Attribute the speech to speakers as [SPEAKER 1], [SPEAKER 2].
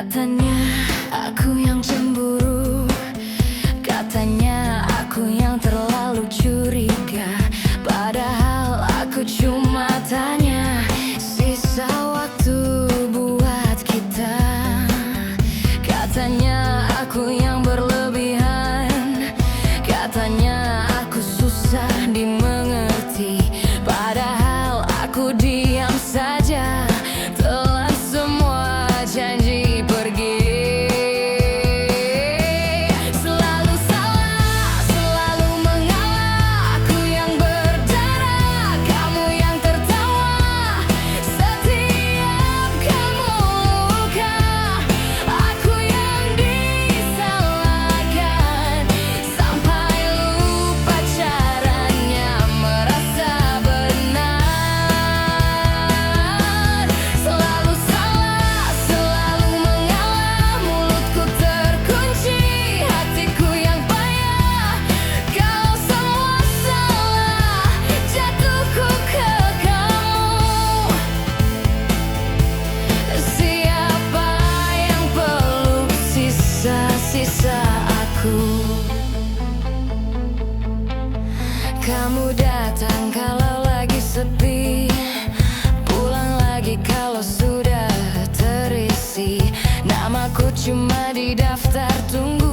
[SPEAKER 1] Katanya aku yang cemburu, katanya aku yang terlalu curiga. Padahal aku cuma tanya sisa waktu buat kita. Katanya aku yang berlebihan, katanya aku susah dimengerti. Padahal aku diam saja, telan semua janji pergi. Selalu salah, selalu mengalah. Aku yang berdarah, kamu yang tertawa. Setiap kamu luka, aku yang disalahkan. Sampai lupa caranya merasa benar. Selalu salah, selalu mengalah. Mulutku terkunci, hatiku yang payah. Kalau semua salah, jatuhku ke kamu. Siapa yang peluk sisa-sisa aku? Kamu datang kalau lagi sepi, pulang lagi kalau sudah terisi. Namaku cuma di daftar tunggu.